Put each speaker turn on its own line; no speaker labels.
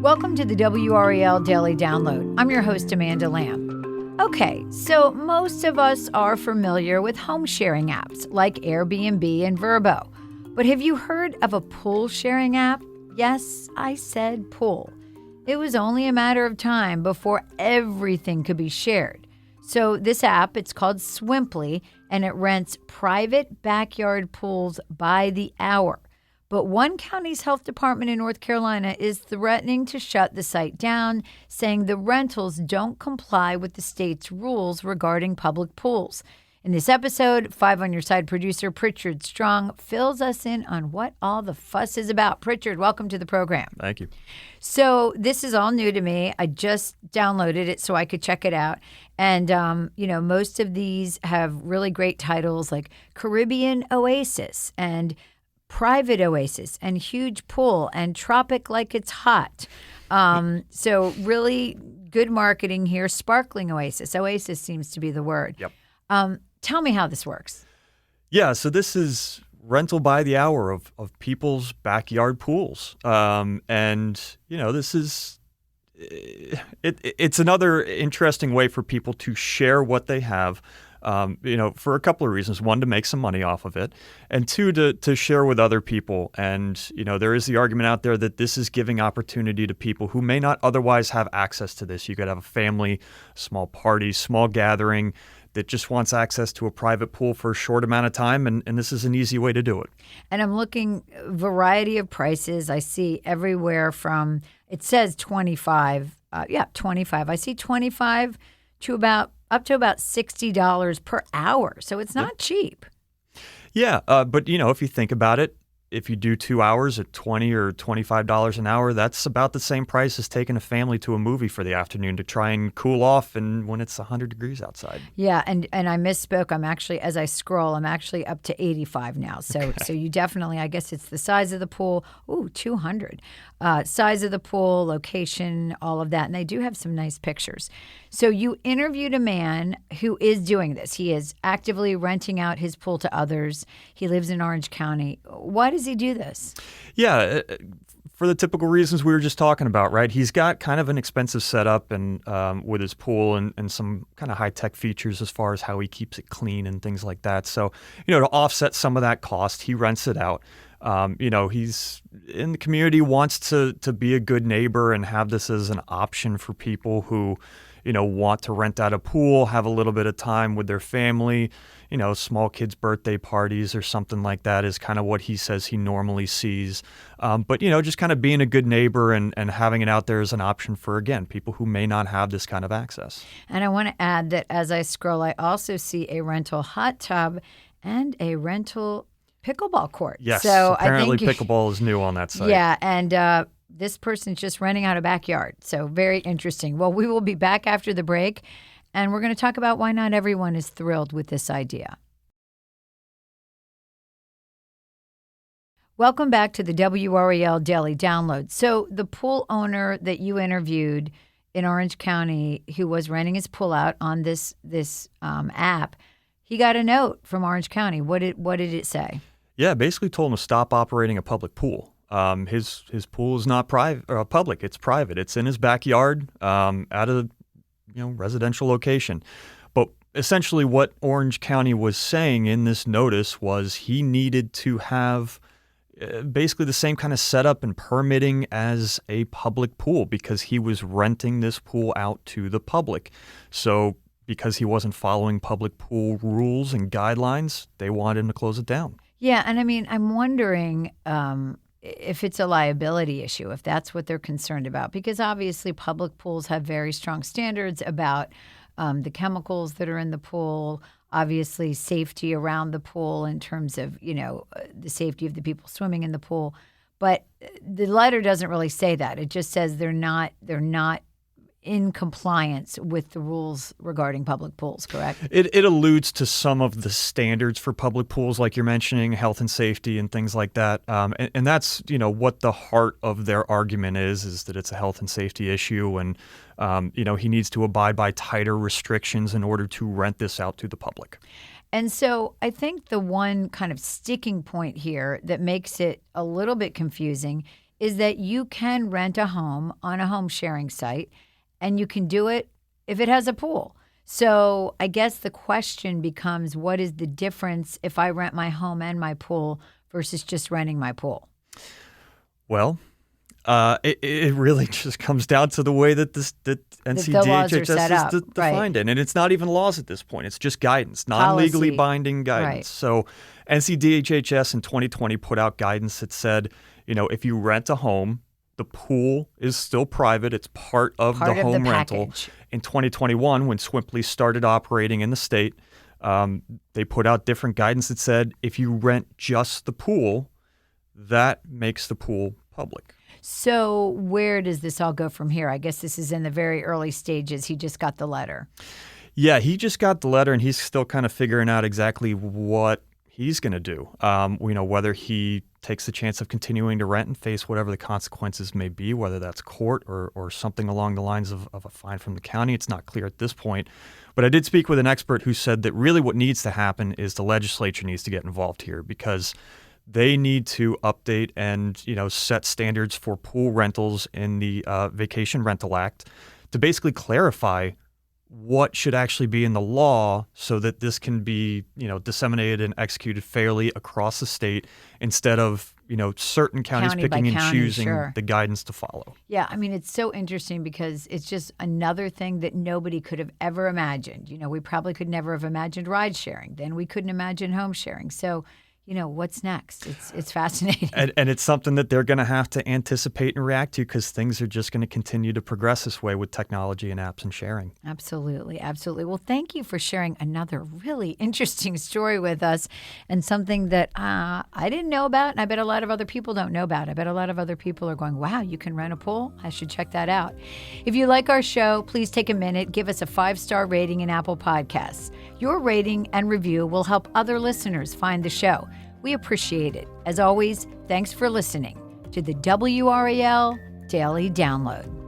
Welcome to the WRAL Daily Download. I'm your host, Amanda Lamb. Okay, so most of us are familiar with home sharing apps like Airbnb and VRBO. But have you heard of a pool sharing app? Yes, I said pool. It was only a matter of time before everything could be shared. So this app, it's called Swimply, and it rents private backyard pools by the hour. But one county's health department in North Carolina is threatening to shut the site down, saying the rentals don't comply with the state's rules regarding public pools. In this episode, Five on Your Side producer Pritchard Strong fills us in on what all the fuss is about. Pritchard, welcome to the program.
Thank you.
So this is all new to me. I just downloaded it so I could check it out. And, most of these have really great titles like Caribbean Oasis and Private Oasis and Huge Pool and Tropic Like It's Hot. So really good marketing here. Sparkling Oasis. Oasis seems to be the word.
Yep.
Tell me how this works.
Yeah, so this is rental by the hour of people's backyard pools. This is it's another interesting way for people to share what they have. For a couple of reasons. One, to make some money off of it, and two, to share with other people. And, there is the argument out there that this is giving opportunity to people who may not otherwise have access to this. You could have a family, small party, small gathering that just wants access to a private pool for a short amount of time, and this is an easy way to do it. And
I'm looking variety of prices. I see everywhere from, it says 25. 25. I see 25 to up to about $60 per hour. So it's not cheap.
Yeah, but if you think about it, if you do 2 hours at $20 or $25 an hour, that's about the same price as taking a family to a movie for the afternoon to try and cool off and when it's 100 degrees outside.
Yeah, and I misspoke. I'm actually, as I scroll, I'm actually up to 85 now. So
okay.
So you definitely, I guess it's the size of the pool. Ooh, 200. Size of the pool, location, all of that. And they do have some nice pictures. So you interviewed a man who is doing this. He is actively renting out his pool to others. He lives in Orange County. Why does he do this?
Yeah, for the typical reasons we were just talking about, right? He's got kind of an expensive setup and with his pool and some kind of high-tech features as far as how he keeps it clean and things like that. So, to offset some of that cost, he rents it out. He's in the community, wants to be a good neighbor and have this as an option for people who, want to rent out a pool, have a little bit of time with their family. Small kids' birthday parties or something like that is kind of what he says he normally sees. But just kind of being a good neighbor and having it out there as an option for, again, people who may not have this kind of access.
And I want to add that as I scroll, I also see a rental hot tub and a rental pickleball court.
Yes,
so
apparently
I think,
pickleball is new on that site.
Yeah, and this person's just renting out a backyard. So very interesting. Well, we will be back after the break, and we're going to talk about why not everyone is thrilled with this idea. Welcome back to the WRAL Daily Download. So the pool owner that you interviewed in Orange County who was renting his pool out on this app, he got a note from Orange County. What did it say?
Yeah, basically told him to stop operating a public pool. His pool is not private or public; it's private. It's in his backyard, at a residential location. But essentially, what Orange County was saying in this notice was he needed to have basically the same kind of setup and permitting as a public pool because he was renting this pool out to the public. So, because he wasn't following public pool rules and guidelines, they wanted him to close it down.
Yeah, and I mean, I'm wondering if it's a liability issue, if that's what they're concerned about, because obviously public pools have very strong standards about the chemicals that are in the pool, obviously safety around the pool in terms of, the safety of the people swimming in the pool. But the letter doesn't really say that. It just says they're not in compliance with the rules regarding public pools, correct?
It alludes to some of the standards for public pools, like you're mentioning, health and safety and things like that. And that's, what the heart of their argument is that it's a health and safety issue. And, he needs to abide by tighter restrictions in order to rent this out to the public.
And so I think the one kind of sticking point here that makes it a little bit confusing is that you can rent a home on a home sharing site, and you can do it if it has a pool. So I guess the question becomes, what is the difference if I rent my home and my pool versus just renting my pool?
Well, it really just comes down to the way that NCDHHS is defined it. And it's not even laws at this point. It's just guidance, non-legally binding guidance. Right. So NCDHHS in 2020 put out guidance that said, if you rent a home, the pool is still private. It's part of the home rental. In 2021, when Swimply started operating in the state, they put out different guidance that said if you rent just the pool, that makes the pool public.
So where does this all go from here? I guess this is in the very early stages. He just got the letter.
Yeah, he just got the letter, and he's still kind of figuring out exactly what he's going to do. Whether he takes the chance of continuing to rent and face whatever the consequences may be, whether that's court or something along the lines of a fine from the county. It's not clear at this point. But I did speak with an expert who said that really what needs to happen is the legislature needs to get involved here, because they need to update and set standards for pool rentals in the Vacation Rental Act to basically clarify what should actually be in the law so that this can be disseminated and executed fairly across the state, instead of certain counties picking and choosing the guidance to follow.
Yeah, I mean, it's so interesting because it's just another thing that nobody could have ever imagined. We probably could never have imagined ride sharing. Then we couldn't imagine home sharing. So what's next? It's fascinating.
And it's something that they're going to have to anticipate and react to, because things are just going to continue to progress this way with technology and apps and sharing.
Absolutely. Absolutely. Well, thank you for sharing another really interesting story with us, and something that I didn't know about, and I bet a lot of other people don't know about. I bet a lot of other people are going, wow, you can rent a pool? I should check that out. If you like our show, please take a minute, give us a 5-star rating in Apple Podcasts. Your rating and review will help other listeners find the show. We appreciate it. As always, thanks for listening to the WRAL Daily Download.